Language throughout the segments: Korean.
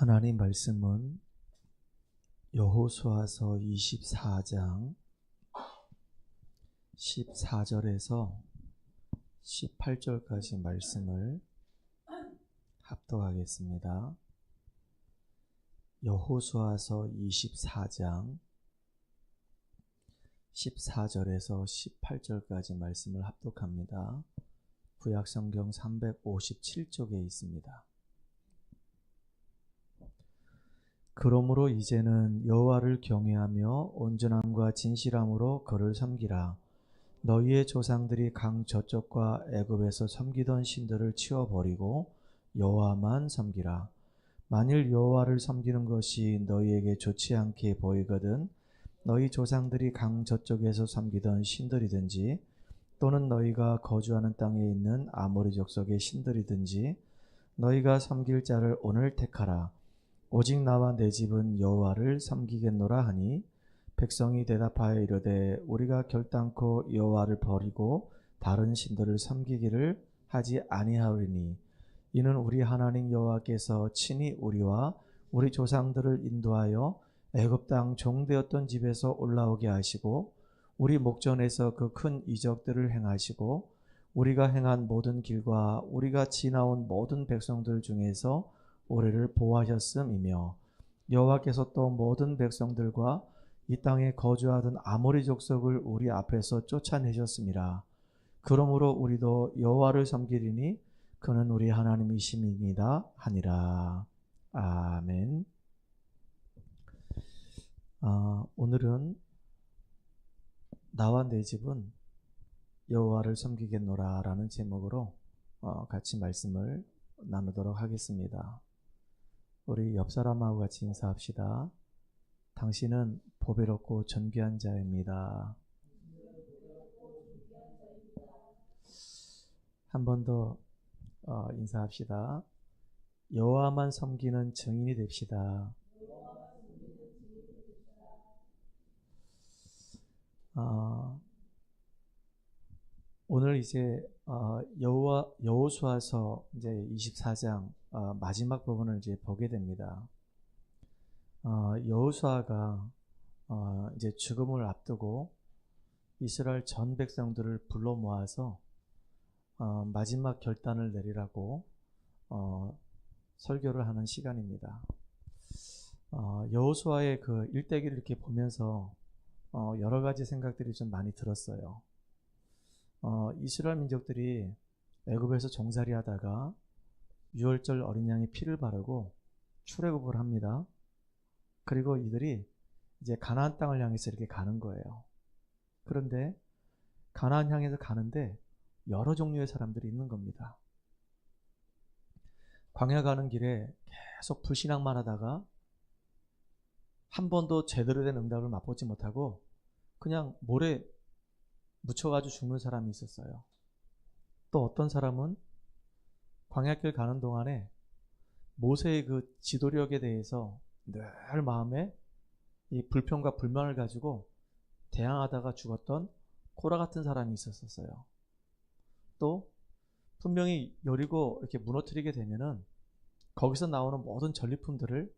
하나님 말씀은 여호수아서 24장 14절에서 18절까지 말씀을 합독하겠습니다. 여호수아서 24장 14절에서 18절까지 말씀을 합독합니다. 구약성경 357쪽에 있습니다. 그러므로 이제는 여호와를 경외하며 온전함과 진실함으로 그를 섬기라. 너희의 조상들이 강 저쪽과 애굽에서 섬기던 신들을 치워버리고 여호와만 섬기라. 만일 여호와를 섬기는 것이 너희에게 좋지 않게 보이거든 너희 조상들이 강 저쪽에서 섬기던 신들이든지 또는 너희가 거주하는 땅에 있는 아모리 족속의 신들이든지 너희가 섬길 자를 오늘 택하라. 오직 나와 내 집은 여호와를 섬기겠노라 하니 백성이 대답하여 이르되 우리가 결단코 여호와를 버리고 다른 신들을 섬기기를 하지 아니하오리니 이는 우리 하나님 여호와께서 친히 우리와 우리 조상들을 인도하여 애굽 땅 종되었던 집에서 올라오게 하시고 우리 목전에서 그 큰 이적들을 행하시고 우리가 행한 모든 길과 우리가 지나온 모든 백성들 중에서 우리를 보호하셨음이며 여호와께서 또 모든 백성들과 이 땅에 거주하던 아모리 족속을 우리 앞에서 쫓아내셨음이라. 그러므로 우리도 여호와를 섬기리니 그는 우리 하나님이심이니이다 하니라. 아멘. 오늘은 나와 내 집은 여호와를 섬기겠노라 라는 제목으로 같이 말씀을 나누도록 하겠습니다. 우리 옆 사람하고 같이 인사합시다. 당신은 보배롭고 존귀한 자입니다. 한 번 더 인사합시다. 여호와만 섬기는 증인이 됩시다. 오늘 이제 여호수아서 이제 24장 마지막 부분을 이제 보게 됩니다. 여호수아가 이제 죽음을 앞두고 이스라엘 전 백성들을 불러 모아서 마지막 결단을 내리라고 설교를 하는 시간입니다. 여호수아의 그 일대기를 이렇게 보면서 여러 가지 생각들이 좀 많이 들었어요. 이스라엘 민족들이 애굽에서 종살이 하다가 유월절 어린 양의 피를 바르고 출애굽을 합니다. 그리고 이들이 이제 가나안 땅을 향해서 이렇게 가는 거예요. 그런데 가나안 향해서 가는데 여러 종류의 사람들이 있는 겁니다. 광야 가는 길에 계속 불신앙만 하다가 한 번도 제대로 된 응답을 맛보지 못하고 그냥 모래 묻혀가지고 죽는 사람이 있었어요. 또 어떤 사람은 광야길 가는 동안에 모세의 그 지도력에 대해서 늘 마음에 이 불평과 불만을 가지고 대항하다가 죽었던 코라 같은 사람이 있었어요. 또 분명히 여리고 이렇게 무너뜨리게 되면은 거기서 나오는 모든 전리품들을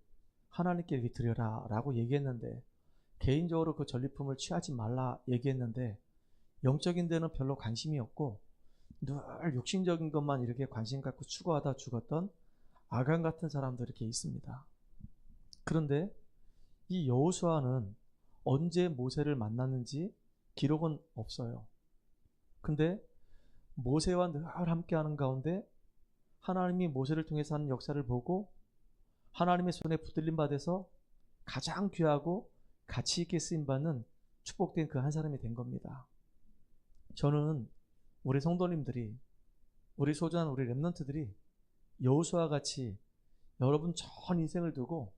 하나님께 이렇게 드려라 라고 얘기했는데 개인적으로 그 전리품을 취하지 말라 얘기했는데 영적인 데는 별로 관심이 없고 늘 육신적인 것만 이렇게 관심 갖고 추구하다 죽었던 아간 같은 사람들이 이렇게 있습니다. 그런데 이 여호수아는 언제 모세를 만났는지 기록은 없어요. 근데 모세와 늘 함께하는 가운데 하나님이 모세를 통해서 하는 역사를 보고 하나님의 손에 붙들림 받아서 가장 귀하고 가치 있게 쓰임받는 축복된 그 한 사람이 된 겁니다. 저는 우리 성도님들이 우리 소중한 우리 렘넌트들이 여호수아와 같이 여러분 전 인생을 두고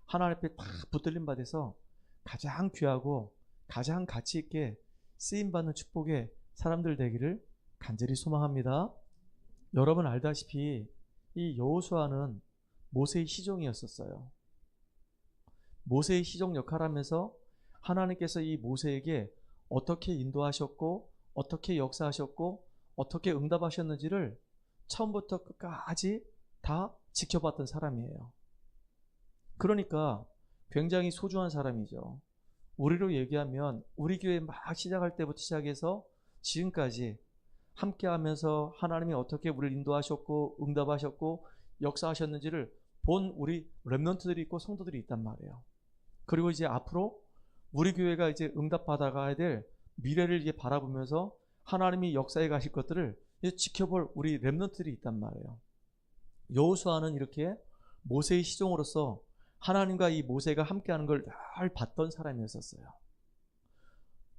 하나님 앞에 다 붙들림 받아서 가장 귀하고 가장 가치 있게 쓰임받는 축복의 사람들 되기를 간절히 소망합니다. 여러분 알다시피 이 여호수아는 모세의 시종이었었어요. 모세의 시종 역할을 하면서 하나님께서 이 모세에게 어떻게 인도하셨고 어떻게 역사하셨고 어떻게 응답하셨는지를 처음부터 끝까지 다 지켜봤던 사람이에요. 그러니까 굉장히 소중한 사람이죠. 우리로 얘기하면 우리 교회 막 시작할 때부터 시작해서 지금까지 함께하면서 하나님이 어떻게 우리를 인도하셨고 응답하셨고 역사하셨는지를 본 우리 렘넌트들이 있고 성도들이 있단 말이에요. 그리고 이제 앞으로 우리 교회가 이제 응답받아가야 될 미래를 이제 바라보면서 하나님이 역사해 가실 것들을 이제 지켜볼 우리 렘넌트들이 있단 말이에요. 여호수아는 이렇게 모세의 시종으로서 하나님과 이 모세가 함께하는 걸 늘 봤던 사람이었었어요.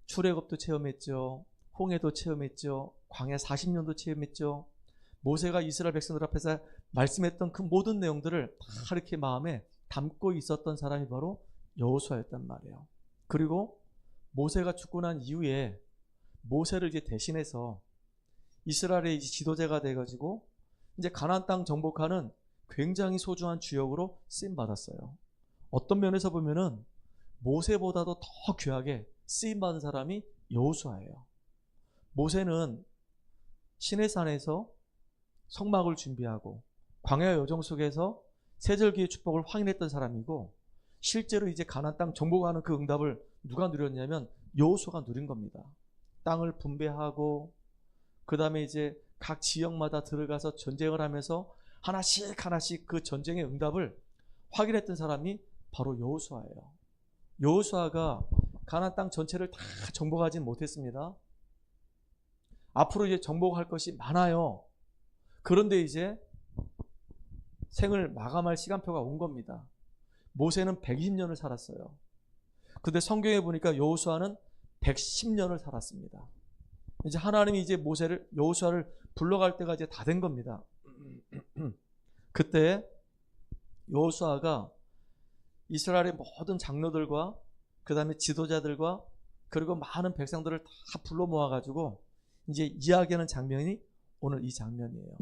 출애굽도 체험했죠. 홍해도 체험했죠. 광야 40년도 체험했죠. 모세가 이스라엘 백성들 앞에서 말씀했던 그 모든 내용들을 다 이렇게 마음에 담고 있었던 사람이 바로 여호수아였단 말이에요. 그리고 모세가 죽고 난 이후에 모세를 이제 대신해서 이스라엘의 이제 지도자가 돼가지고 이제 가나안 땅 정복하는 굉장히 소중한 주역으로 쓰임 받았어요. 어떤 면에서 보면은 모세보다도 더 귀하게 쓰임 받은 사람이 여호수아예요. 모세는 시내산에서 성막을 준비하고 광야 여정 속에서 세절기의 축복을 확인했던 사람이고, 실제로 이제 가나안 땅 정복하는 그 응답을 누가 누렸냐면 여호수아가 누린 겁니다. 땅을 분배하고 그 다음에 이제 각 지역마다 들어가서 전쟁을 하면서 하나씩 그 전쟁의 응답을 확인했던 사람이 바로 여호수아예요. 여호수아가 가나안 땅 전체를 다 정복하지는 못했습니다. 앞으로 이제 정복할 것이 많아요. 그런데 이제 생을 마감할 시간표가 온 겁니다. 모세는 120년을 살았어요. 근데 성경에 보니까 여호수아는 110년을 살았습니다. 이제 하나님이 이제 여호수아를 불러갈 때가 이제 다 된 겁니다. 그때 여호수아가 이스라엘의 모든 장로들과 그 다음에 지도자들과 그리고 많은 백성들을 다 불러 모아가지고 이제 이야기하는 장면이 오늘 이 장면이에요.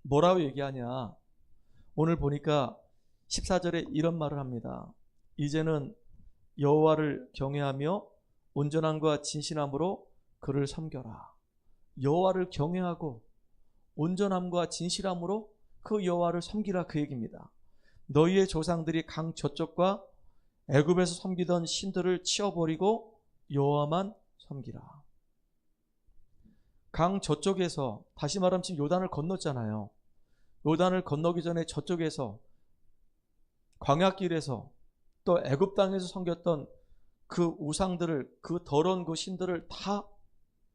뭐라고 얘기하냐? 오늘 보니까 14절에 이런 말을 합니다. 이제는 여호와를 경외하며 온전함과 진실함으로 그를 섬겨라. 여호와를 경외하고 온전함과 진실함으로 그 여호와를 섬기라, 그 얘기입니다. 너희의 조상들이 강 저쪽과 애굽에서 섬기던 신들을 치워버리고 여호와만 섬기라. 강 저쪽에서, 다시 말하면 지금 요단을 건넜잖아요. 요단을 건너기 전에 저쪽에서 광야길에서 또 애굽 땅에서 섬겼던 그 우상들을, 그 더러운 그 신들을 다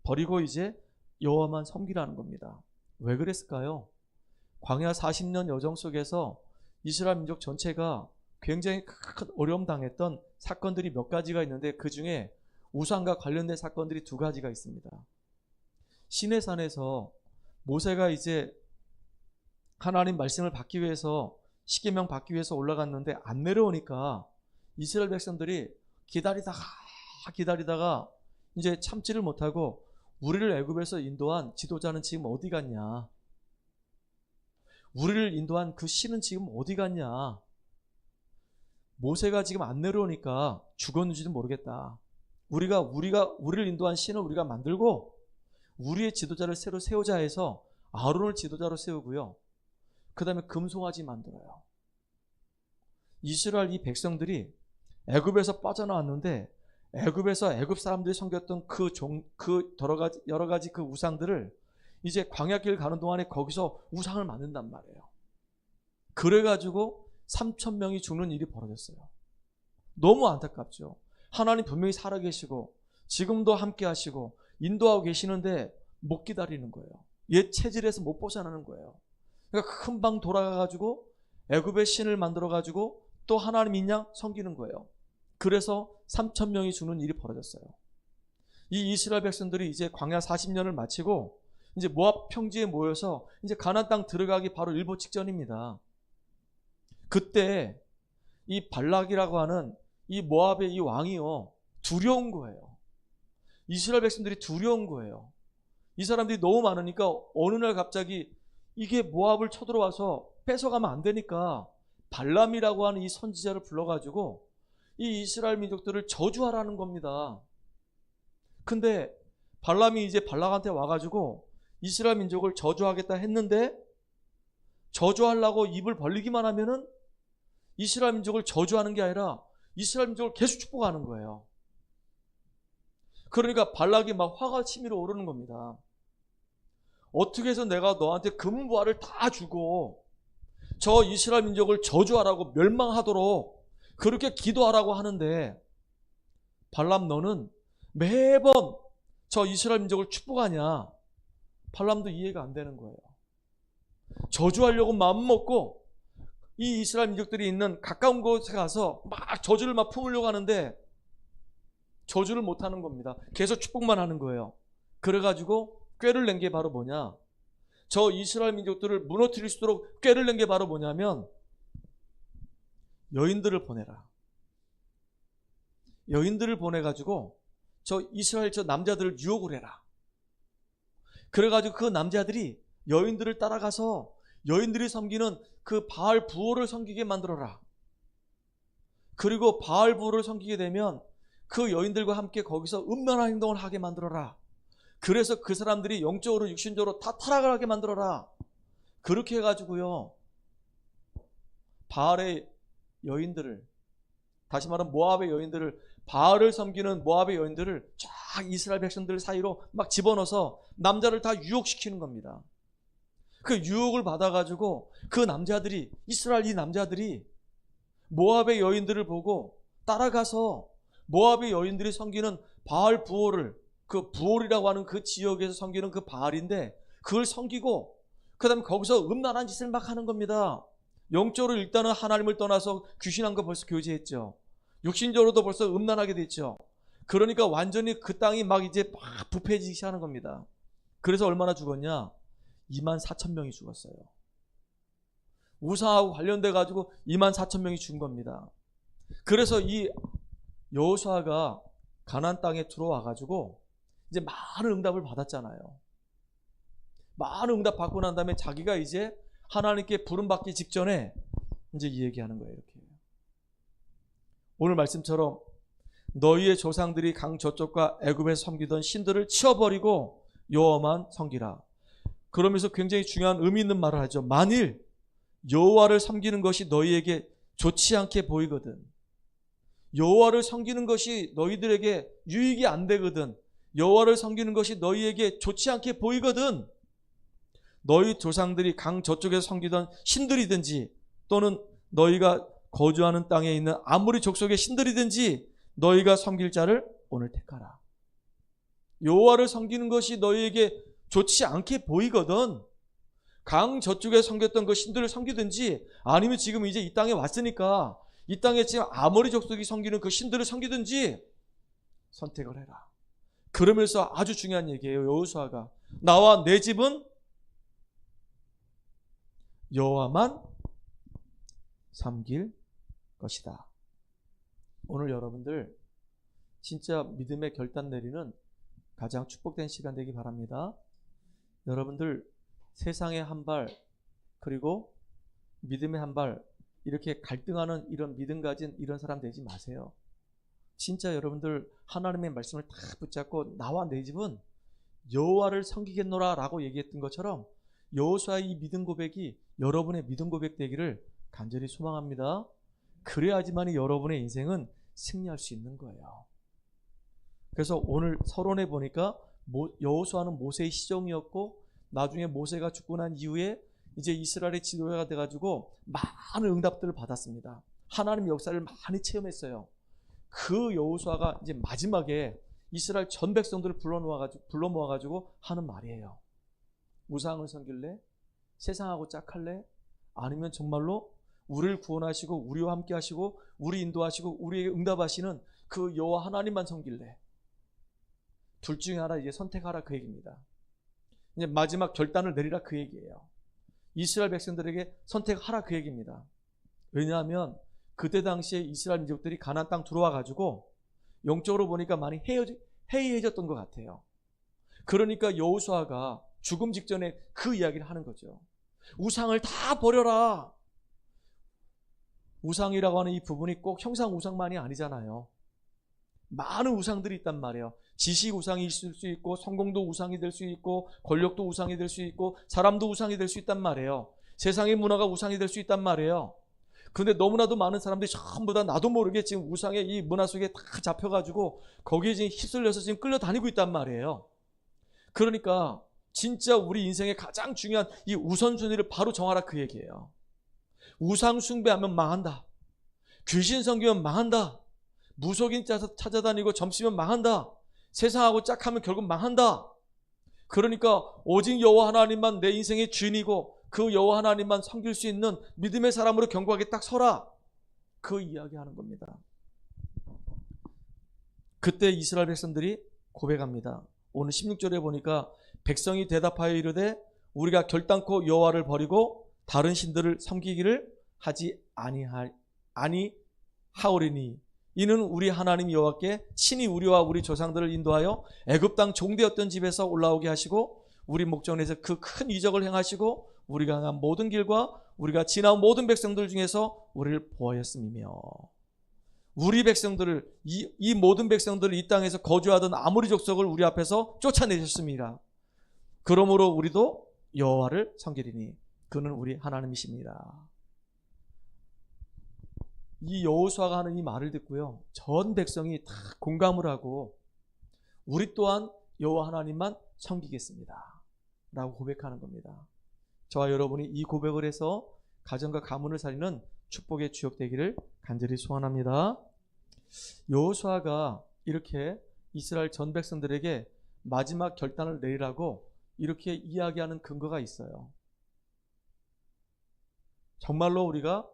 버리고 이제 여호와만 섬기라는 겁니다. 왜 그랬을까요? 광야 40년 여정 속에서 이스라엘 민족 전체가 굉장히 큰 어려움 당했던 사건들이 몇 가지가 있는데, 그 중에 우상과 관련된 사건들이 2가지가 있습니다. 시내산에서 모세가 이제 하나님 말씀을 받기 위해서, 십계명 받기 위해서 올라갔는데 안 내려오니까 이스라엘 백성들이 기다리다가 이제 참지를 못하고 우리를 애굽에서 인도한 지도자는 지금 어디 갔냐? 우리를 인도한 그 신은 지금 어디 갔냐? 모세가 지금 안 내려오니까 죽었는지도 모르겠다. 우리를 인도한 신을 우리가 만들고 우리의 지도자를 새로 세우자 해서 아론을 지도자로 세우고요. 그 다음에 금송아지 만들어요. 이스라엘 이 백성들이 애굽에서 빠져나왔는데 애굽에서 애굽 사람들이 섬겼던 여러 가지 그 우상들을 이제 광야길 가는 동안에 거기서 우상을 만든단 말이에요. 그래가지고 3,000명이 죽는 일이 벌어졌어요. 너무 안타깝죠. 하나님 분명히 살아계시고 지금도 함께 하시고 인도하고 계시는데 못 기다리는 거예요. 옛 체질에서 못 벗어나는 거예요. 그러니까 금방 돌아가가지고 애굽의 신을 만들어가지고 또 하나님 양 섬기는 거예요. 그래서 3,000명이 죽는 일이 벌어졌어요. 이 이스라엘 백성들이 이제 광야 40년을 마치고 이제 모압 평지에 모여서 이제 가나안 땅 들어가기 바로 일보 직전입니다. 그때 이 발락이라고 하는 이 모압의 이 왕이요, 두려운 거예요. 이스라엘 백성들이 두려운 거예요. 이 사람들이 너무 많으니까 어느 날 갑자기 이게 모압을 쳐들어와서 뺏어가면 안 되니까 발람이라고 하는 이 선지자를 불러가지고 이 이스라엘 민족들을 저주하라는 겁니다. 근데 발람이 이제 발락한테 와가지고 이스라엘 민족을 저주하겠다 했는데, 저주하려고 입을 벌리기만 하면은 이스라엘 민족을 저주하는 게 아니라 이스라엘 민족을 계속 축복하는 거예요. 그러니까 발락이 막 화가 치밀어 오르는 겁니다. 어떻게 해서 내가 너한테 금부화를 다 주고 저 이스라엘 민족을 저주하라고 멸망하도록 그렇게 기도하라고 하는데 발람 너는 매번 저 이스라엘 민족을 축복하냐? 발람도 이해가 안 되는 거예요. 저주하려고 마음 먹고 이 이스라엘 민족들이 있는 가까운 곳에 가서 막 저주를 막 품으려고 하는데 저주를 못 하는 겁니다. 계속 축복만 하는 거예요. 그래가지고 꾀를 낸 게 바로 뭐냐? 저 이스라엘 민족들을 무너뜨릴 수 있도록 꾀를 낸 게 바로 뭐냐면 여인들을 보내라. 여인들을 보내가지고 저 이스라엘 저 남자들을 유혹을 해라. 그래가지고 그 남자들이 여인들을 따라가서 여인들이 섬기는 그 바알 부호를 섬기게 만들어라. 그리고 바알 부호를 섬기게 되면 그 여인들과 함께 거기서 음란한 행동을 하게 만들어라. 그래서 그 사람들이 영적으로 육신적으로 다 타락을 하게 만들어라. 그렇게 해가지고요, 바알의 여인들을, 다시 말하면 모압의 여인들을, 바알을 섬기는 모압의 여인들을 쫙 이스라엘 백성들 사이로 막 집어넣어서 남자를 다 유혹시키는 겁니다. 그 유혹을 받아가지고 그 남자들이, 이스라엘 이 남자들이 모압의 여인들을 보고 따라가서 모압의 여인들이 섬기는 바알 부호를, 그 부홀이라고 하는 그 지역에서 섬기는 그 바알인데 그걸 섬기고 그 다음에 거기서 음란한 짓을 막 하는 겁니다. 영적으로 일단은 하나님을 떠나서 귀신한과 벌써 교제했죠. 육신적으로도 벌써 음란하게 됐죠. 그러니까 완전히 그 땅이 막 이제 막 부패해지기 시작하는 겁니다. 그래서 얼마나 죽었냐? 24,000명이 죽었어요. 우상하고 관련돼 가지고 24,000명이 죽은 겁니다. 그래서 이 여호수아가 가나안 땅에 들어와 가지고 이제 많은 응답을 받았잖아요. 많은 응답 받고 난 다음에 자기가 이제 하나님께 부름받기 직전에 이제 이 얘기하는 거예요. 이렇게. 오늘 말씀처럼 너희의 조상들이 강 저쪽과 애굽에서 섬기던 신들을 치워버리고 여호와만 섬기라. 그러면서 굉장히 중요한 의미 있는 말을 하죠. 만일 여호와를 섬기는 것이 너희에게 좋지 않게 보이거든, 여호와를 섬기는 것이 너희들에게 유익이 안 되거든, 여호와를 섬기는 것이 너희에게 좋지 않게 보이거든, 너희 조상들이 강 저쪽에서 섬기던 신들이든지 또는 너희가 거주하는 땅에 있는 아무리 족속의 신들이든지 너희가 섬길 자를 오늘 택하라. 여호와를 섬기는 것이 너희에게 좋지 않게 보이거든, 강 저쪽에 섬겼던 그 신들을 섬기든지 아니면 지금 이제 이 땅에 왔으니까 이 땅에 지금 아모리 족속이 섬기는 그 신들을 섬기든지 선택을 해라. 그러면서 아주 중요한 얘기예요. 여호수아가 나와 내 집은 여호와만 섬길 것이다. 오늘 여러분들 진짜 믿음의 결단 내리는 가장 축복된 시간 되기 바랍니다. 여러분들 세상의 한 발 그리고 믿음의 한 발 이렇게 갈등하는 이런 믿음 가진 이런 사람 되지 마세요. 진짜 여러분들 하나님의 말씀을 다 붙잡고 나와 내 집은 여호와를 섬기겠노라 라고 얘기했던 것처럼 여호수아의 이 믿음 고백이 여러분의 믿음 고백 되기를 간절히 소망합니다. 그래야지만 여러분의 인생은 승리할 수 있는 거예요. 그래서 오늘 서론에 보니까 여호수아는 모세의 시종이었고 나중에 모세가 죽고 난 이후에 이제 이스라엘의 지도자가 돼가지고 많은 응답들을 받았습니다. 하나님 역사를 많이 체험했어요. 그 여호수아가 이제 마지막에 이스라엘 전 백성들을 불러 모아가지고 하는 말이에요. 우상을 섬길래? 세상하고 짝할래? 아니면 정말로 우리를 구원하시고 우리와 함께 하시고 우리 인도하시고 우리에게 응답하시는 그 여호와 하나님만 섬길래? 둘 중에 하나 이제 선택하라 그 얘기입니다. 이제 마지막 결단을 내리라 그 얘기예요. 이스라엘 백성들에게 선택하라 그 얘기입니다. 왜냐하면 그때 당시에 이스라엘 민족들이 가나안 땅 들어와 가지고 영적으로 보니까 많이 해이해졌던 것 같아요. 그러니까 여호수아가 죽음 직전에 그 이야기를 하는 거죠. 우상을 다 버려라. 우상이라고 하는 이 부분이 꼭 형상 우상만이 아니잖아요. 많은 우상들이 있단 말이에요. 지식 우상이 있을 수 있고 성공도 우상이 될 수 있고 권력도 우상이 될 수 있고 사람도 우상이 될 수 있단 말이에요. 세상의 문화가 우상이 될 수 있단 말이에요. 그런데 너무나도 많은 사람들이 전부 다 나도 모르게 지금 우상의 이 문화 속에 다 잡혀가지고 거기에 지금 휩쓸려서 지금 끌려다니고 있단 말이에요. 그러니까 진짜 우리 인생의 가장 중요한 이 우선순위를 바로 정하라 그 얘기예요. 우상 숭배하면 망한다. 귀신 섬기면 망한다. 무속인 찾아다니고 점치면 망한다. 세상하고 짝하면 결국 망한다. 그러니까 오직 여호와 하나님만 내 인생의 주인이고 그 여호와 하나님만 섬길 수 있는 믿음의 사람으로 견고하게 딱 서라. 그 이야기하는 겁니다. 그때 이스라엘 백성들이 고백합니다. 오늘 16절에 보니까 백성이 대답하여 이르되 우리가 결단코 여호와를 버리고 다른 신들을 섬기기를 하지 아니하오리니 이는 우리 하나님 여호와께 친히 우리와 우리 조상들을 인도하여 애굽 땅 종되었던 집에서 올라오게 하시고 우리 목전에서 그 큰 이적을 행하시고 우리가 행한 모든 길과 우리가 지나온 모든 백성들 중에서 우리를 보하였음이며 우리 백성들을 이 모든 백성들을 이 땅에서 거주하던 아모리 족속을 우리 앞에서 쫓아내셨습니다. 그러므로 우리도 여호와를 섬기리니 그는 우리 하나님이십니다. 이 여호수아가 하는 이 말을 듣고요, 전 백성이 다 공감을 하고 우리 또한 여호와 하나님만 섬기겠습니다 라고 고백하는 겁니다. 저와 여러분이 이 고백을 해서 가정과 가문을 살리는 축복의 주역 되기를 간절히 소원합니다. 여호수아가 이렇게 이스라엘 전 백성들에게 마지막 결단을 내리라고 이렇게 이야기하는 근거가 있어요. 정말로 우리가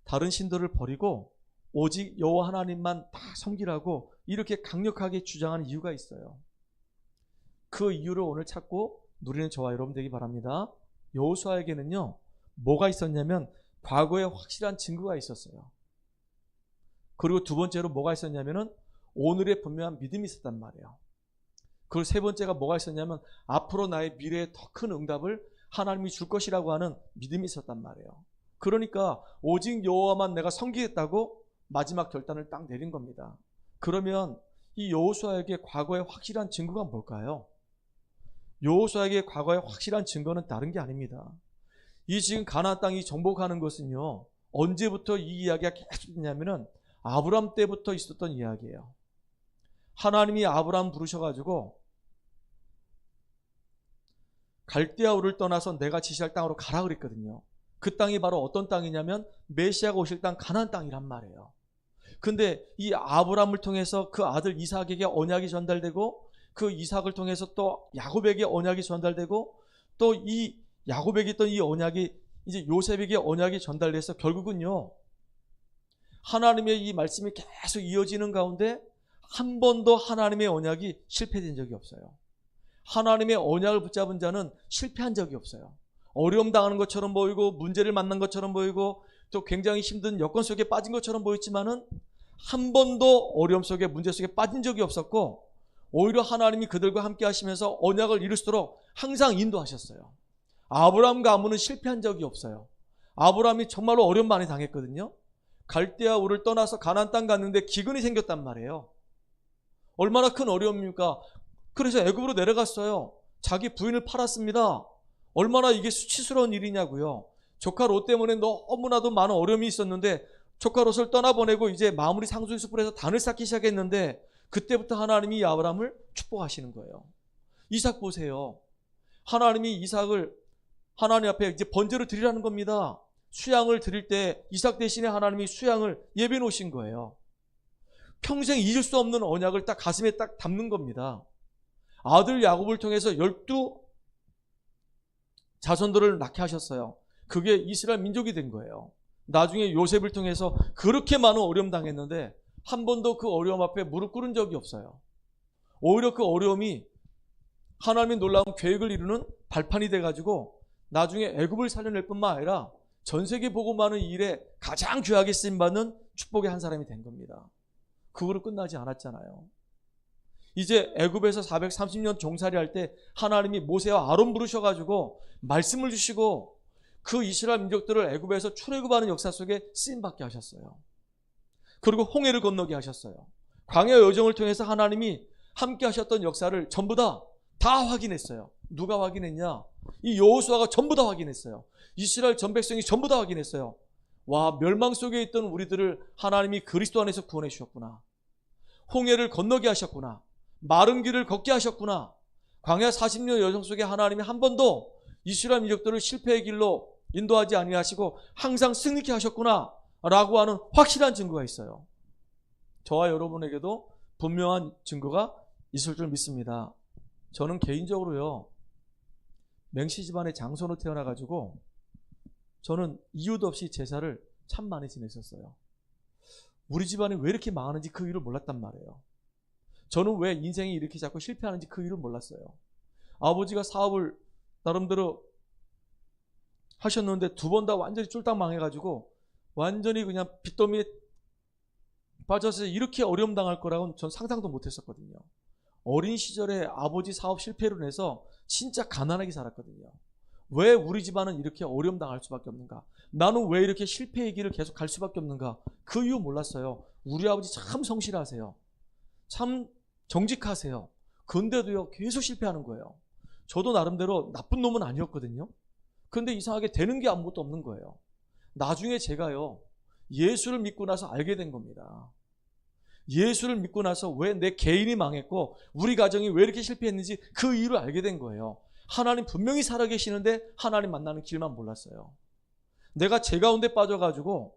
다른 신들을 버리고 오직 여호와 하나님만 다 섬기라고 이렇게 강력하게 주장하는 이유가 있어요. 그 이유를 오늘 찾고 누리는 저와 여러분 되기 바랍니다. 여호수아에게는요, 뭐가 있었냐면 과거에 확실한 증거가 있었어요. 그리고 두 번째로 뭐가 있었냐면은 오늘의 분명한 믿음이 있었단 말이에요. 그리고 세 번째가 뭐가 있었냐면 앞으로 나의 미래에 더 큰 응답을 하나님이 줄 것이라고 하는 믿음이 있었단 말이에요. 그러니까 오직 여호와만 내가 섬기겠다고 마지막 결단을 딱 내린 겁니다. 그러면 이 여호수아에게 과거의 확실한 증거가 뭘까요? 여호수아에게 과거의 확실한 증거는 다른 게 아닙니다. 이 지금 가나안 땅이 정복하는 것은요, 언제부터 이 이야기가 계속 있냐면은 아브람 때부터 있었던 이야기예요. 하나님이 아브람 부르셔가지고 갈대아 우를 떠나서 내가 지시할 땅으로 가라 그랬거든요. 그 땅이 바로 어떤 땅이냐면 메시아가 오실 땅 가나안 땅이란 말이에요. 근데 이 아브람을 통해서 그 아들 이삭에게 언약이 전달되고 그 이삭을 통해서 또 야곱에게 언약이 전달되고 또 이 야곱에게 있던 이 언약이 이제 요셉에게 언약이 전달돼서 결국은요, 하나님의 이 말씀이 계속 이어지는 가운데 한 번도 하나님의 언약이 실패된 적이 없어요. 하나님의 언약을 붙잡은 자는 실패한 적이 없어요. 어려움 당하는 것처럼 보이고 문제를 만난 것처럼 보이고 또 굉장히 힘든 여건 속에 빠진 것처럼 보였지만은 한 번도 어려움 속에 문제 속에 빠진 적이 없었고 오히려 하나님이 그들과 함께 하시면서 언약을 이룰수록 항상 인도하셨어요. 아브라함 가문은 실패한 적이 없어요. 아브라함이 정말로 어려움 많이 당했거든요. 갈대아 우를 떠나서 가나안 땅 갔는데 기근이 생겼단 말이에요. 얼마나 큰 어려움입니까? 그래서 애굽으로 내려갔어요. 자기 부인을 팔았습니다. 얼마나 이게 수치스러운 일이냐고요. 조카 롯 때문에 너무나도 많은 어려움이 있었는데 조카 롯을 떠나보내고 이제 마무리 상수리 숲에서 단을 쌓기 시작했는데 그때부터 하나님이 아브라함을 축복하시는 거예요. 이삭 보세요. 하나님이 이삭을 하나님 앞에 이제 번제를 드리라는 겁니다. 수양을 드릴 때 이삭 대신에 하나님이 수양을 예비해 놓으신 거예요. 평생 잊을 수 없는 언약을 딱 가슴에 딱 담는 겁니다. 아들 야곱을 통해서 12 자손들을 낳게 하셨어요. 그게 이스라엘 민족이 된 거예요. 나중에 요셉을 통해서 그렇게 많은 어려움 당했는데 한 번도 그 어려움 앞에 무릎 꿇은 적이 없어요. 오히려 그 어려움이 하나님의 놀라운 계획을 이루는 발판이 돼가지고 나중에 애굽을 살려낼 뿐만 아니라 전 세계 복음하는 일에 가장 귀하게 쓰임받는 축복의 한 사람이 된 겁니다. 그거로 끝나지 않았잖아요. 이제 애굽에서 430년 종살이 할 때 하나님이 모세와 아론 부르셔가지고 말씀을 주시고 그 이스라엘 민족들을 애굽에서 출애굽하는 역사 속에 쓰임받게 하셨어요. 그리고 홍해를 건너게 하셨어요. 광야 여정을 통해서 하나님이 함께 하셨던 역사를 전부 다 확인했어요. 누가 확인했냐? 이 여호수아가 전부 다 확인했어요. 이스라엘 전 백성이 전부 다 확인했어요. 와, 멸망 속에 있던 우리들을 하나님이 그리스도 안에서 구원해 주셨구나. 홍해를 건너게 하셨구나. 마른 길을 걷게 하셨구나. 광야 40년 여정 속에 하나님이 한 번도 이스라엘 민족들을 실패의 길로 인도하지 아니하시고 항상 승리케 하셨구나 라고 하는 확실한 증거가 있어요. 저와 여러분에게도 분명한 증거가 있을 줄 믿습니다. 저는 개인적으로요, 맹씨 집안의 장손으로 태어나가지고 저는 이유도 없이 제사를 참 많이 지냈었어요. 우리 집안이 왜 이렇게 망하는지 그 이유를 몰랐단 말이에요. 저는 왜 인생이 이렇게 자꾸 실패하는지 그 이유를 몰랐어요. 아버지가 사업을 나름대로 하셨는데 두 번 다 완전히 쫄딱 망해가지고 완전히 그냥 빚더미에 빠져서 이렇게 어려움 당할 거라고는 전 상상도 못했었거든요. 어린 시절에 아버지 사업 실패로 인해서 진짜 가난하게 살았거든요. 왜 우리 집안은 이렇게 어려움 당할 수밖에 없는가? 나는 왜 이렇게 실패의 길을 계속 갈 수밖에 없는가? 그 이유 몰랐어요. 우리 아버지 참 성실하세요. 참 정직하세요. 근데도요, 계속 실패하는 거예요. 저도 나름대로 나쁜 놈은 아니었거든요. 근데 이상하게 되는 게 아무것도 없는 거예요. 나중에 제가요, 예수를 믿고 나서 알게 된 겁니다. 예수를 믿고 나서 왜 내 개인이 망했고 우리 가정이 왜 이렇게 실패했는지 그 이유를 알게 된 거예요. 하나님 분명히 살아계시는데 하나님 만나는 길만 몰랐어요. 내가 죄 가운데 빠져가지고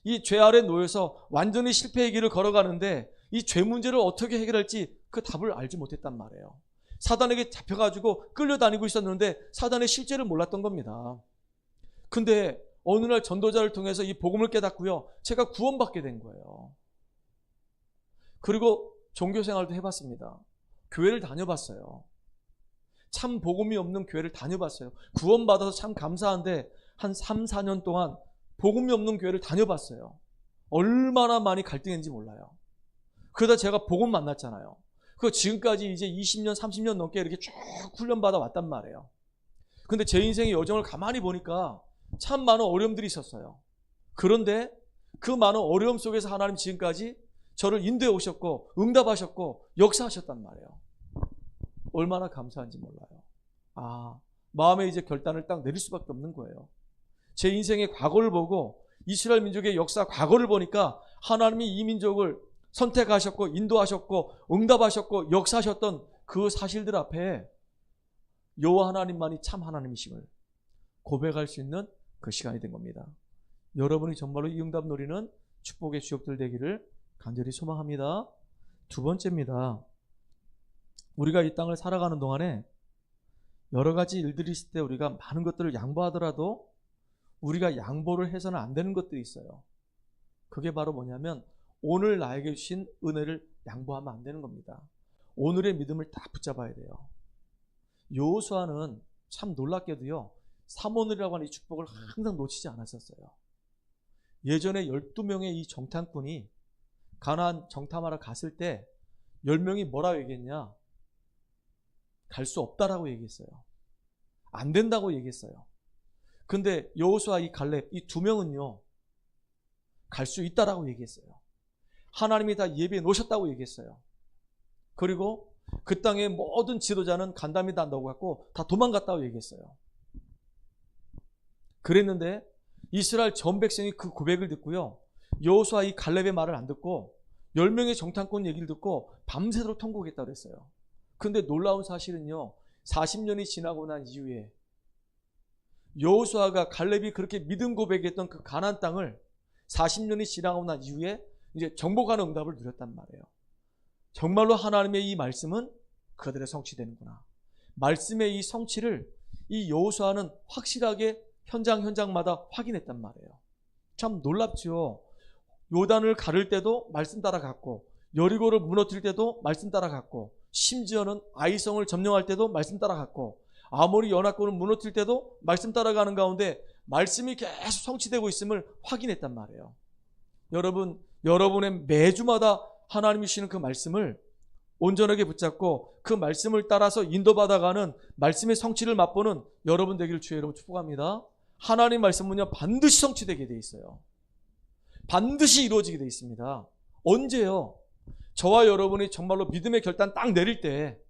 이 죄 아래 놓여서 완전히 실패의 길을 걸어가는데 이 죄 문제를 어떻게 해결할지 그 답을 알지 못했단 말이에요. 사단에게 잡혀가지고 끌려다니고 있었는데 사단의 실제를 몰랐던 겁니다. 근데 어느 날 전도자를 통해서 이 복음을 깨닫고요, 제가 구원받게 된 거예요. 그리고 종교생활도 해봤습니다. 교회를 다녀봤어요. 참 복음이 없는 교회를 다녀봤어요. 구원받아서 참 감사한데 한 3, 4년 동안 복음이 없는 교회를 다녀봤어요. 얼마나 많이 갈등했는지 몰라요. 그러다 제가 복음 만났잖아요. 그 지금까지 이제 20년, 30년 넘게 이렇게 쭉 훈련받아 왔단 말이에요. 근데 제 인생의 여정을 가만히 보니까 참 많은 어려움들이 있었어요. 그런데 그 많은 어려움 속에서 하나님 지금까지 저를 인도해 오셨고 응답하셨고 역사하셨단 말이에요. 얼마나 감사한지 몰라요. 아, 마음에 이제 결단을 딱 내릴 수밖에 없는 거예요. 제 인생의 과거를 보고 이스라엘 민족의 역사 과거를 보니까 하나님이 이 민족을 선택하셨고 인도하셨고 응답하셨고 역사하셨던 그 사실들 앞에 여호와 하나님만이 참 하나님이심을 고백할 수 있는 그 시간이 된 겁니다. 여러분이 정말로 이 응답 누리는 축복의 주역들 되기를 간절히 소망합니다. 두 번째입니다. 우리가 이 땅을 살아가는 동안에 여러 가지 일들이 있을 때 우리가 많은 것들을 양보하더라도 우리가 양보를 해서는 안 되는 것들이 있어요. 그게 바로 뭐냐면 오늘 나에게 주신 은혜를 양보하면 안 되는 겁니다. 오늘의 믿음을 딱 붙잡아야 돼요. 여호수아는 참 놀랍게도요, 삼오늘이라고 하는 이 축복을 항상 놓치지 않았었어요. 예전에 12명의 이 정탐꾼이 가나안 정탐하러 갔을 때 10명이 뭐라고 얘기했냐? 갈 수 없다라고 얘기했어요. 안 된다고 얘기했어요. 근데 여호수아 이 갈렙 이 두 명은요, 갈 수 있다라고 얘기했어요. 하나님이 다 예비해 놓으셨다고 얘기했어요. 그리고 그 땅의 모든 지도자는 간담이 다 넣어갖고 다 도망갔다고 얘기했어요. 그랬는데 이스라엘 전 백성이 그 고백을 듣고요, 여호수아 이 갈렙의 말을 안 듣고 10명의 정탐꾼 얘기를 듣고 밤새도록 통곡했다고 그랬어요. 근데 놀라운 사실은요, 40년이 지나고 난 이후에 여호수아가 갈렙이 그렇게 믿음 고백했던 그 가나안 땅을 40년이 지나고 난 이후에 이제 정복하는 응답을 누렸단 말이에요. 정말로 하나님의 이 말씀은 그들의 성취되는구나. 말씀의 이 성취를 이 여호수아는 확실하게 현장마다 확인했단 말이에요. 참 놀랍죠. 요단을 가를 때도 말씀 따라갔고 여리고를 무너뜨릴 때도 말씀 따라갔고 심지어는 아이성을 점령할 때도 말씀 따라갔고 아모리 연합군을 무너뜨릴 때도 말씀 따라가는 가운데 말씀이 계속 성취되고 있음을 확인했단 말이에요. 여러분의 매주마다 하나님이 주시는 그 말씀을 온전하게 붙잡고 그 말씀을 따라서 인도받아가는 말씀의 성취를 맛보는 여러분 되기를 주의 이름으로 축복합니다. 하나님 말씀은요, 반드시 성취되게 돼 있어요. 반드시 이루어지게 돼 있습니다. 언제요? 저와 여러분이 정말로 믿음의 결단 딱 내릴 때,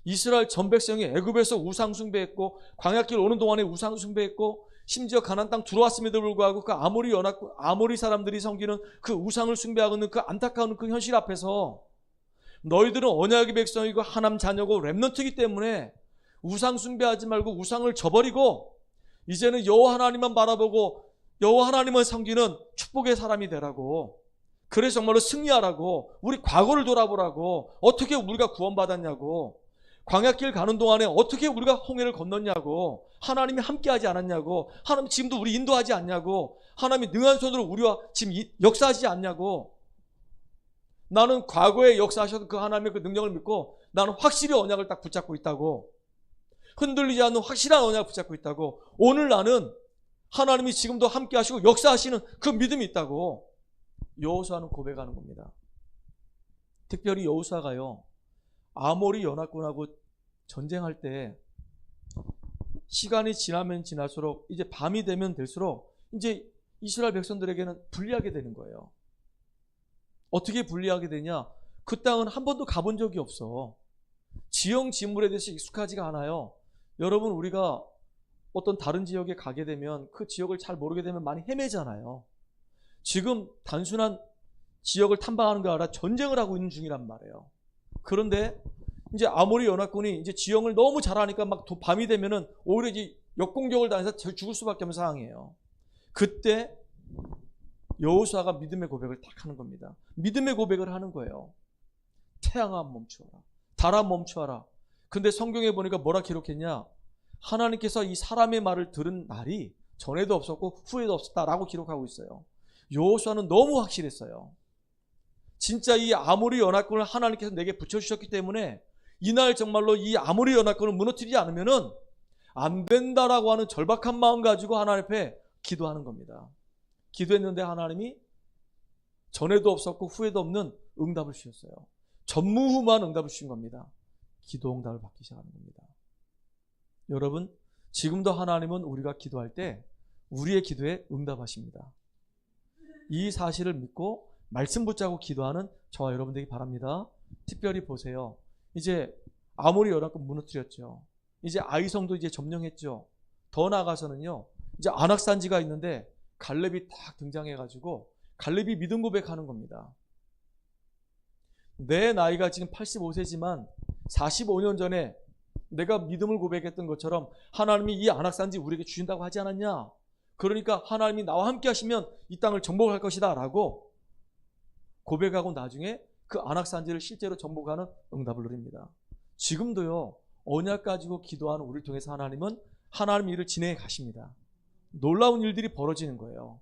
이스라엘 전 백성이 애굽에서 우상 숭배했고 광야길 오는 동안에 우상 숭배했고 심지어 가나안 땅 들어왔음에도 불구하고 그 아모리 사람들이 섬기는 그 우상을 숭배하고 있는 그 안타까운 그 현실 앞에서 너희들은 언약의 백성이고 하나님 자녀고 렘넌트이기 때문에 우상 숭배하지 말고 우상을 저버리고 이제는 여호와 하나님만 바라보고 여호와 하나님을 섬기는 축복의 사람이 되라고. 그래서 정말로 승리하라고. 우리 과거를 돌아보라고. 어떻게 우리가 구원받았냐고. 광야길 가는 동안에 어떻게 우리가 홍해를 건넜냐고. 하나님이 함께하지 않았냐고. 하나님 지금도 우리 인도하지 않냐고. 하나님이 능한 손으로 우리와 지금 역사하지 않냐고. 나는 과거에 역사하셨던 그 하나님의 그 능력을 믿고 나는 확실히 언약을 딱 붙잡고 있다고. 흔들리지 않는 확실한 언약을 붙잡고 있다고. 오늘 나는 하나님이 지금도 함께 하시고 역사하시는 그 믿음이 있다고. 여호수아는 고백하는 겁니다. 특별히 여호수아가요, 아모리 연합군하고 전쟁할 때 시간이 지나면 지날수록 이제 밤이 되면 될수록 이제 이스라엘 백성들에게는 불리하게 되는 거예요. 어떻게 불리하게 되냐? 그 땅은 한 번도 가본 적이 없어. 지형 지물에 대해서 익숙하지가 않아요. 여러분, 우리가 어떤 다른 지역에 가게 되면 그 지역을 잘 모르게 되면 많이 헤매잖아요. 지금 단순한 지역을 탐방하는 거 알아 전쟁을 하고 있는 중이란 말이에요. 그런데 이제 아모리 연합군이 이제 지형을 너무 잘 아니까 막 밤이 되면은 오히려 이제 역공격을 당해서 죽을 수밖에 없는 상황이에요. 그때 여호수아가 믿음의 고백을 딱 하는 겁니다. 믿음의 고백을 하는 거예요. 태양아 멈추어라. 달아 멈추어라. 근데 성경에 보니까 뭐라 기록했냐? 하나님께서 이 사람의 말을 들은 날이 전에도 없었고 후에도 없었다라고 기록하고 있어요. 여호수아는 너무 확실했어요. 진짜 이 아모리 연합군을 하나님께서 내게 붙여주셨기 때문에 이날 정말로 이 아모리 연합군을 무너뜨리지 않으면은 안 된다라고 하는 절박한 마음 가지고 하나님 앞에 기도하는 겁니다. 기도했는데 하나님이 전에도 없었고 후에도 없는 응답을 주셨어요. 전무후무한 응답을 주신 겁니다. 기도 응답을 받기 시작하는 겁니다. 여러분, 지금도 하나님은 우리가 기도할 때 우리의 기도에 응답하십니다. 이 사실을 믿고 말씀 붙잡고 기도하는 저와 여러분 되기 바랍니다. 특별히 보세요. 이제 아모리 연합군 무너뜨렸죠. 이제 아이성도 이제 점령했죠. 더 나아가서는요, 이제 안악산지가 있는데 갈렙이 딱 등장해가지고 갈렙이 믿음 고백하는 겁니다. 내 나이가 지금 85세지만 45년 전에 내가 믿음을 고백했던 것처럼 하나님이 이 안악산지 우리에게 주신다고 하지 않았냐? 그러니까 하나님이 나와 함께 하시면 이 땅을 정복할 것이다 라고 고백하고 나중에 그 안악산지를 실제로 정복하는 응답을 누립니다. 지금도요, 언약 가지고 기도하는 우리를 통해서 하나님은 하나님의 일을 진행해 가십니다. 놀라운 일들이 벌어지는 거예요.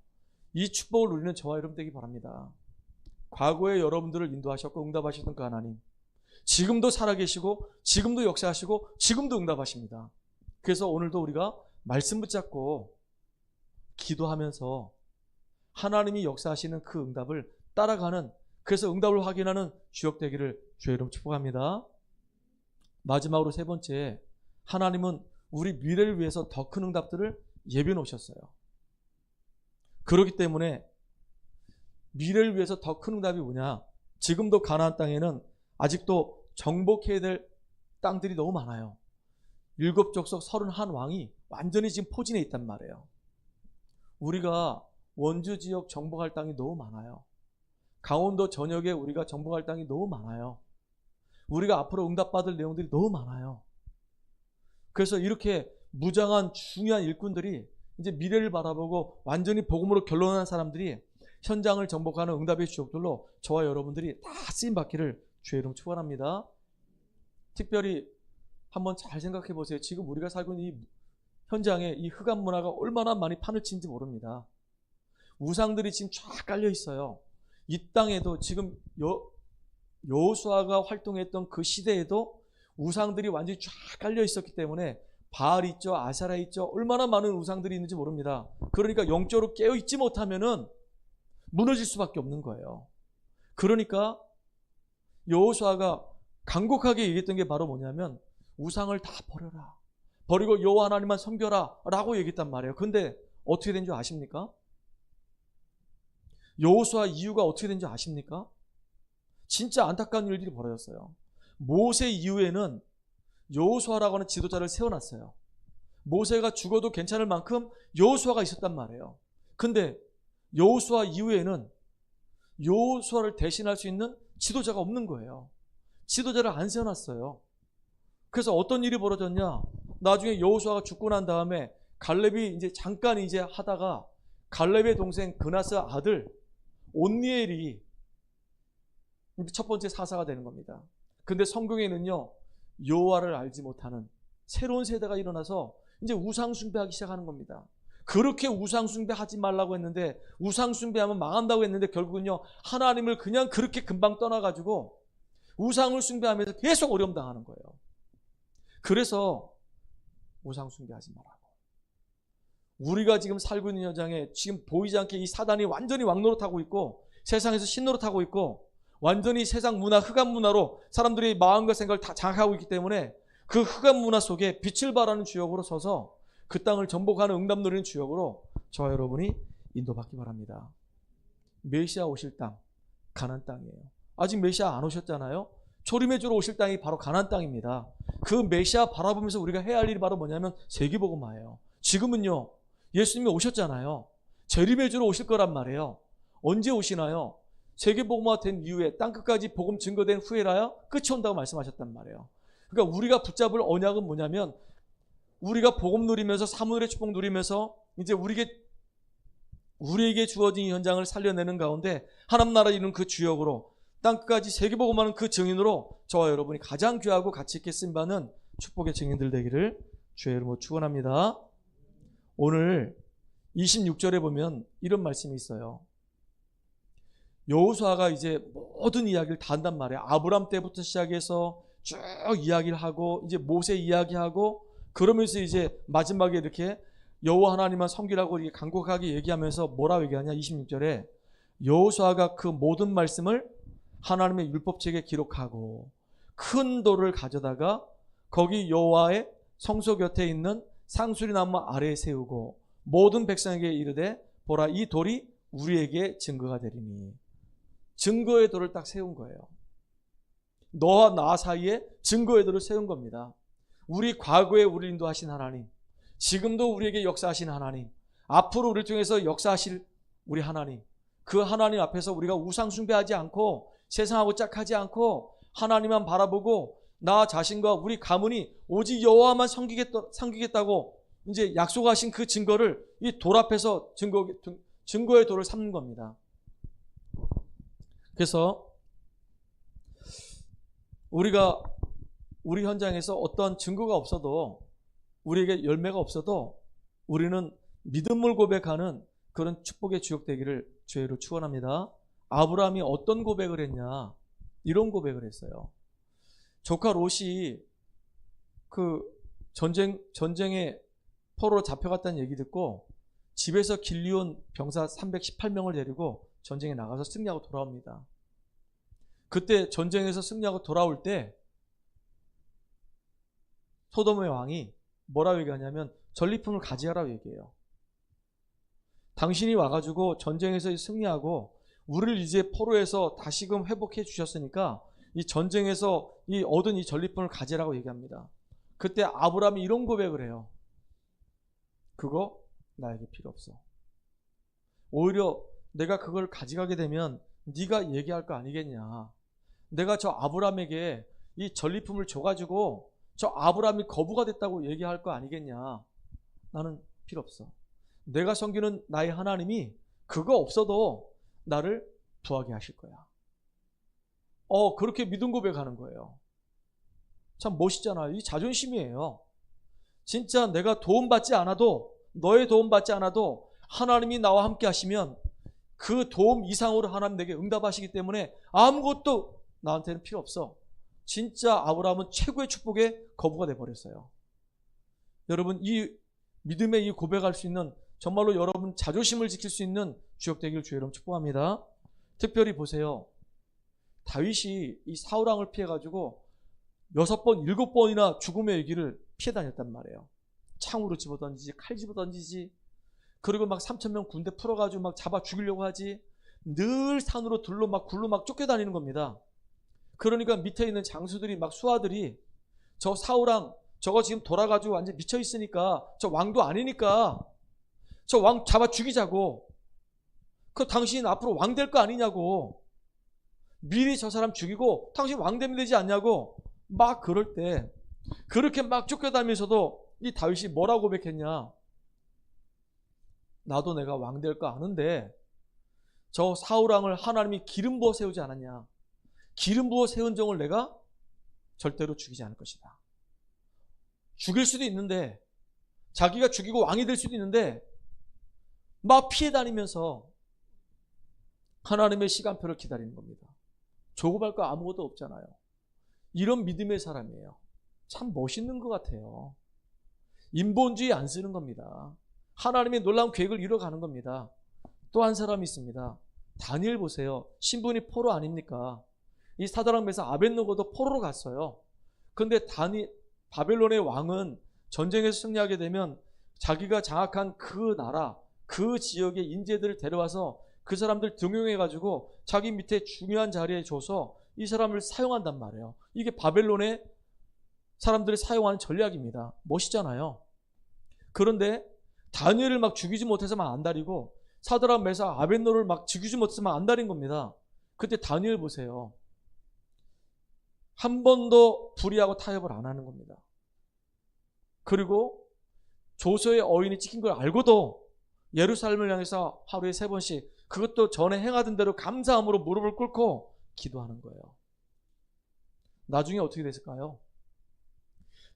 이 축복을 누리는 저와 여러분 되기 바랍니다. 과거에 여러분들을 인도하셨고 응답하셨던 그 하나님, 지금도 살아계시고 지금도 역사하시고 지금도 응답하십니다. 그래서 오늘도 우리가 말씀 붙잡고 기도하면서 하나님이 역사하시는 그 응답을 따라가는, 그래서 응답을 확인하는 주역 되기를 주의 이름 축복합니다. 마지막으로 세 번째, 하나님은 우리 미래를 위해서 더 큰 응답들을 예비해 놓으셨어요. 그렇기 때문에 미래를 위해서 더 큰 응답이 뭐냐? 지금도 가나안 땅에는 아직도 정복해야 될 땅들이 너무 많아요. 7족속 31왕이 완전히 지금 포진해 있단 말이에요. 우리가 원주 지역 정복할 땅이 너무 많아요. 강원도 전역에 우리가 정복할 땅이 너무 많아요. 우리가 앞으로 응답받을 내용들이 너무 많아요. 그래서 이렇게 무장한 중요한 일꾼들이 이제 미래를 바라보고 완전히 복음으로 결론한 사람들이 현장을 정복하는 응답의 주역들로 저와 여러분들이 다 쓰임받기를 주의 이름 축원합니다. 특별히 한번 잘 생각해 보세요. 지금 우리가 살고 있는 이 현장에 이 흑암 문화가 얼마나 많이 판을 치는지 모릅니다. 우상들이 지금 쫙 깔려 있어요. 이 땅에도 지금 여호수아가 활동했던 그 시대에도 우상들이 완전히 쫙 깔려 있었기 때문에 바알 있죠, 아세라 있죠, 얼마나 많은 우상들이 있는지 모릅니다. 그러니까 영적으로 깨어 있지 못하면은 무너질 수밖에 없는 거예요. 그러니까 여호수아가 간곡하게 얘기했던 게 바로 뭐냐면 우상을 다 버려라, 버리고 여호와 하나님만 섬겨라 라고 얘기했단 말이에요. 근데 어떻게 된 줄 아십니까? 여호수아 이유가 어떻게 된 줄 아십니까? 진짜 안타까운 일들이 벌어졌어요. 모세 이후에는 여호수아라고 하는 지도자를 세워놨어요. 모세가 죽어도 괜찮을 만큼 여호수아가 있었단 말이에요. 근데 여호수아 이후에는 여호수아를 대신할 수 있는 지도자가 없는 거예요. 지도자를 안 세워놨어요. 그래서 어떤 일이 벌어졌냐? 나중에 여호수아가 죽고 난 다음에 갈렙이 이제 잠깐 이제 하다가 갈렙의 동생 그나스 아들 온니엘이 첫 번째 사사가 되는 겁니다. 근데 성경에는요, 여호와를 알지 못하는 새로운 세대가 일어나서 이제 우상 숭배하기 시작하는 겁니다. 그렇게 우상 숭배하지 말라고 했는데, 우상 숭배하면 망한다고 했는데 결국은요, 하나님을 그냥 그렇게 금방 떠나가지고 우상을 숭배하면서 계속 어려움 당하는 거예요. 그래서 우상 숭배하지 말라고. 우리가 지금 살고 있는 현장에 지금 보이지 않게 이 사단이 완전히 왕노릇하고 있고, 세상에서 신노릇하고 있고, 완전히 세상 문화, 흑암 문화로 사람들이 마음과 생각을 다 장악하고 있기 때문에 그 흑암 문화 속에 빛을 발하는 주역으로 서서 그 땅을 정복하는 응답 누리는 주역으로 저와 여러분이 인도받기 바랍니다. 메시아 오실 땅, 가나안 땅이에요. 아직 메시아 안 오셨잖아요. 초림의 주로 오실 땅이 바로 가나안 땅입니다. 그 메시아 바라보면서 우리가 해야 할 일이 바로 뭐냐면 세계복음화예요. 지금은요, 예수님이 오셨잖아요. 재림의 주로 오실 거란 말이에요. 언제 오시나요? 세계복음화 된 이후에 땅끝까지 복음 증거된 후에라야 끝이 온다고 말씀하셨단 말이에요. 그러니까 우리가 붙잡을 언약은 뭐냐면, 우리가 복음 누리면서 사무엘의 축복 누리면서 이제 우리에게 주어진 이 현장을 살려내는 가운데 하나님 나라 이루는 그 주역으로 땅끝까지 세계복음하는 그 증인으로 저와 여러분이 가장 귀하고 가치 있게 쓰임받는 축복의 증인들 되기를 주의 이름으로 축원합니다. 오늘 26절에 보면 이런 말씀이 있어요. 여호수아가 이제 모든 이야기를 다 한단 말이에요. 아브람 때부터 시작해서 쭉 이야기를 하고 이제 모세 이야기하고, 그러면서 이제 마지막에 이렇게 여호와 하나님만 섬기라고 이렇게 간곡하게 얘기하면서 뭐라고 얘기하냐? 26절에 여호수아가 그 모든 말씀을 하나님의 율법책에 기록하고 큰 돌을 가져다가 거기 여호와의 성소 곁에 있는 상수리 나무 아래에 세우고 모든 백성에게 이르되 보라, 이 돌이 우리에게 증거가 되리니. 증거의 돌을 딱 세운 거예요. 너와 나 사이에 증거의 돌을 세운 겁니다. 우리 과거에 우리를 인도하신 하나님, 지금도 우리에게 역사하신 하나님, 앞으로 우리를 통해서 역사하실 우리 하나님, 그 하나님 앞에서 우리가 우상 숭배하지 않고 세상하고 짝하지 않고 하나님만 바라보고 나 자신과 우리 가문이 오직 여호와만 섬기겠다고 이제 약속하신 그 증거를 이 돌 앞에서 증거의 돌을 삼는 겁니다. 그래서 우리가 우리 현장에서 어떤 증거가 없어도, 우리에게 열매가 없어도 우리는 믿음을 고백하는 그런 축복의 주역 되기를 주의 이름으로 축원합니다. 아브라함이 어떤 고백을 했냐? 이런 고백을 했어요. 조카 롯이 그 전쟁에 포로로 잡혀갔다는 얘기 듣고 집에서 길리온 병사 318명을 데리고 전쟁에 나가서 승리하고 돌아옵니다. 그때 전쟁에서 승리하고 돌아올 때 소돔의 왕이 뭐라고 얘기하냐면 전리품을 가져가라고 얘기해요. 당신이 와가지고 전쟁에서 승리하고 우리를 이제 포로에서 다시금 회복해 주셨으니까 이 전쟁에서 이 얻은 이 전리품을 가져라고 얘기합니다. 그때 아브라함이 이런 고백을 해요. 그거 나에게 필요 없어. 오히려 내가 그걸 가져가게 되면 네가 얘기할 거 아니겠냐. 내가 저 아브라함에게 이 전리품을 줘가지고 저 아브라함이 거부가 됐다고 얘기할 거 아니겠냐. 나는 필요 없어. 내가 섬기는 나의 하나님이 그거 없어도 나를 부하게 하실 거야. 그렇게 믿음 고백하는 거예요. 참 멋있잖아요. 이 자존심이에요. 진짜 내가 도움받지 않아도, 너의 도움받지 않아도 하나님이 나와 함께 하시면 그 도움 이상으로 하나님 내게 응답하시기 때문에 아무것도 나한테는 필요 없어. 진짜 아브라함은 최고의 축복의 거부가 돼버렸어요. 여러분, 이 믿음의 이 고백할 수 있는, 정말로 여러분 자존심을 지킬 수 있는 주역 되기를 주의 이름으로 축복합니다. 특별히 보세요. 다윗이 이 사울왕을 피해가지고 6번, 7번이나 죽음의 얘기를 피해 다녔단 말이에요. 창으로 집어던지지, 칼 집어던지지, 그리고 막 3,000명 군대 풀어가지고 막 잡아 죽이려고 하지, 늘 산으로 들로 막 굴로 막 쫓겨다니는 겁니다. 그러니까 밑에 있는 장수들이 막 수하들이 저 사울왕 저거 지금 돌아가지고 완전 미쳐 있으니까 저 왕도 아니니까 저 왕 잡아 죽이자고. 그 당신 앞으로 왕 될 거 아니냐고. 미리 저 사람 죽이고 당신 왕 되면 되지 않냐고. 막 그럴 때 그렇게 막 쫓겨다니면서도 이 다윗이 뭐라고 고백했냐. 나도 내가 왕 될 거 아는데 저 사울왕을 하나님이 기름 부어 세우지 않았냐. 기름 부어 세운 종을 내가 절대로 죽이지 않을 것이다. 죽일 수도 있는데, 자기가 죽이고 왕이 될 수도 있는데 막 피해 다니면서 하나님의 시간표를 기다리는 겁니다. 조급할 거 아무것도 없잖아요. 이런 믿음의 사람이에요. 참 멋있는 것 같아요. 인본주의 안 쓰는 겁니다. 하나님의 놀라운 계획을 이뤄가는 겁니다. 또 한 사람이 있습니다. 다니엘 보세요. 신분이 포로 아닙니까? 이 사드락 메삭 아벳느고도 포로로 갔어요. 그런데 바벨론의 왕은 전쟁에서 승리하게 되면 자기가 장악한 그 나라, 그 지역의 인재들을 데려와서 그 사람들 등용해가지고 자기 밑에 중요한 자리에 줘서 이 사람을 사용한단 말이에요. 이게 바벨론의 사람들이 사용하는 전략입니다. 멋있잖아요. 그런데 다니엘을 막 죽이지 못해서만 안달이고 사드락 메삭 아벳느고를 막 죽이지 못해서만 안달인 겁니다. 그때 다니엘 보세요. 한 번도 불의하고 타협을 안 하는 겁니다. 그리고 조서의 어인이 찍힌 걸 알고도 예루살렘을 향해서 하루에 3번씩 그것도 전에 행하던 대로 감사함으로 무릎을 꿇고 기도하는 거예요. 나중에 어떻게 됐을까요?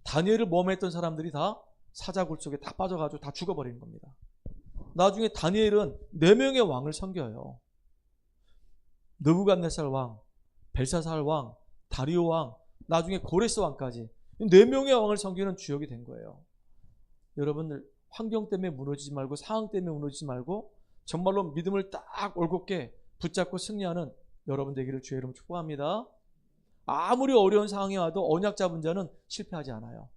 다니엘을 모함했던 사람들이 다 사자굴 속에 다 빠져가지고 다 죽어버리는 겁니다. 나중에 다니엘은 4명의 왕을 섬겨요. 느부갓네살 왕, 벨사살 왕, 다리오 왕, 나중에 고레스 왕까지 4명의 왕을 섬기는 주역이 된 거예요. 여러분들 환경 때문에 무너지지 말고 상황 때문에 무너지지 말고 정말로 믿음을 딱 올곧게 붙잡고 승리하는 여러분 되기를 주의 이름으로 축복합니다. 아무리 어려운 상황이 와도 언약 잡은 자는 실패하지 않아요.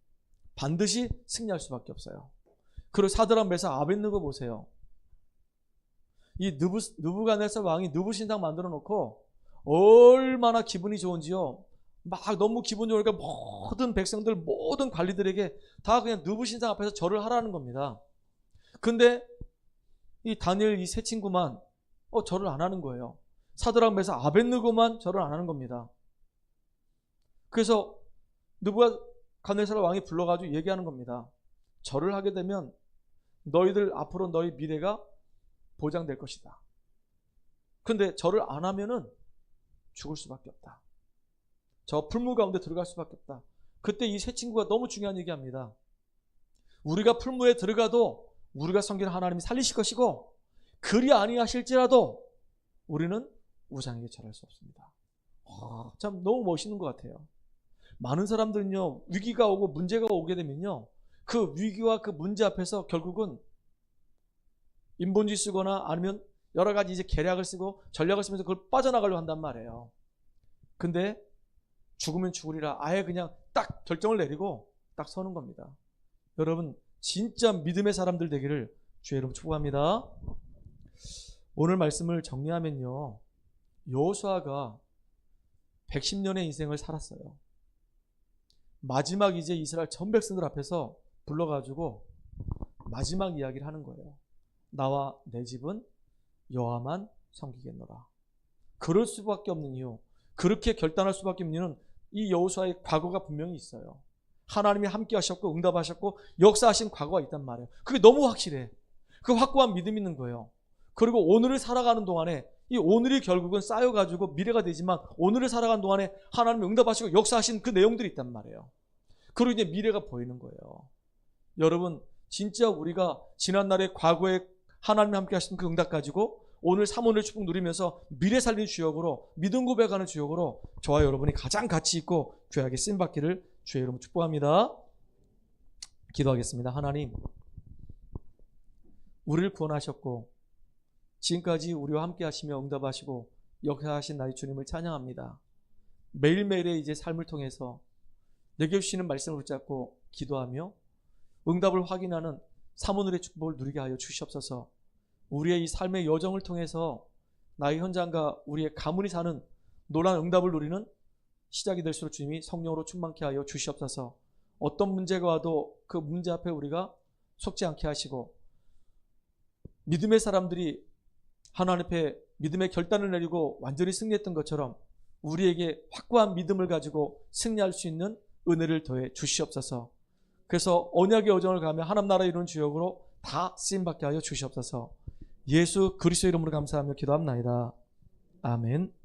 반드시 승리할 수밖에 없어요. 그리고 사드락 메삭 아벳느고 보세요. 이 느부갓네살 왕이 느부신상 만들어 놓고 얼마나 기분이 좋은지요. 막 너무 기분 좋으니까 모든 백성들, 모든 관리들에게 다 그냥 느부신상 앞에서 절을 하라는 겁니다. 근데 이 다니엘 이 세 친구만 절을 안 하는 거예요. 사드락 메삭 아벳느고만 절을 안 하는 겁니다. 그래서 느부갓네살 왕이 불러가지고 얘기하는 겁니다. 절을 하게 되면 너희들 앞으로 너희 미래가 보장될 것이다. 근데 절을 안 하면은 죽을 수밖에 없다. 저 풀무 가운데 들어갈 수밖에 없다. 그때 이 세 친구가 너무 중요한 얘기합니다. 우리가 풀무에 들어가도 우리가 섬기는 하나님이 살리실 것이고 그리 아니하실지라도 우리는 우상에게 절할 수 없습니다. 참 너무 멋있는 것 같아요. 많은 사람들은요, 위기가 오고 문제가 오게 되면요, 그 위기와 그 문제 앞에서 결국은 인본주의 쓰거나 아니면 여러 가지 이제 계략을 쓰고 전략을 쓰면서 그걸 빠져나가려고 한단 말이에요. 근데 죽으면 죽으리라 아예 그냥 딱 결정을 내리고 딱 서는 겁니다. 여러분 진짜 믿음의 사람들 되기를 주의 이름으로 축복합니다. 오늘 말씀을 정리하면요, 여호수아가 110년의 인생을 살았어요. 마지막 이제 이스라엘 전 백성들 앞에서 불러가지고 마지막 이야기를 하는 거예요. 나와 내 집은 여호와만 섬기겠노라. 그럴 수밖에 없는 이유, 그렇게 결단할 수밖에 없는 이유는 이 여호수아의 과거가 분명히 있어요. 하나님이 함께 하셨고 응답하셨고 역사하신 과거가 있단 말이에요. 그게 너무 확실해. 그 확고한 믿음이 있는 거예요. 그리고 오늘을 살아가는 동안에 이 오늘이 결국은 쌓여가지고 미래가 되지만 오늘을 살아가는 동안에 하나님이 응답하시고 역사하신 그 내용들이 있단 말이에요. 그리고 이제 미래가 보이는 거예요. 여러분 진짜 우리가 지난날의 과거에 하나님이 함께 하신 그 응답 가지고 오늘 사모님의 축복 누리면서 미래 살리는 주역으로 믿음 고백하는 주역으로 저와 여러분이 가장 가치 있고 귀하게 쓰임받기를 주의 이름으로 축복합니다. 기도하겠습니다. 하나님, 우리를 구원하셨고 지금까지 우리와 함께 하시며 응답하시고 역사하신 나의 주님을 찬양합니다. 매일매일의 이제 삶을 통해서 내게 주시는 말씀을 붙잡고 기도하며 응답을 확인하는 사모늘의 축복을 누리게 하여 주시옵소서. 우리의 이 삶의 여정을 통해서 나의 현장과 우리의 가문이 사는 놀라운 응답을 누리는 시작이 될수록 주님이 성령으로 충만케 하여 주시옵소서. 어떤 문제가 와도 그 문제 앞에 우리가 속지 않게 하시고, 믿음의 사람들이 하나님 앞에 믿음의 결단을 내리고 완전히 승리했던 것처럼 우리에게 확고한 믿음을 가지고 승리할 수 있는 은혜를 더해 주시옵소서. 그래서 언약의 여정을 가며 하나님 나라 이루는 주역으로 다 쓰임받게 하여 주시옵소서. 예수 그리스도 이름으로 감사하며 기도합나이다. 아멘.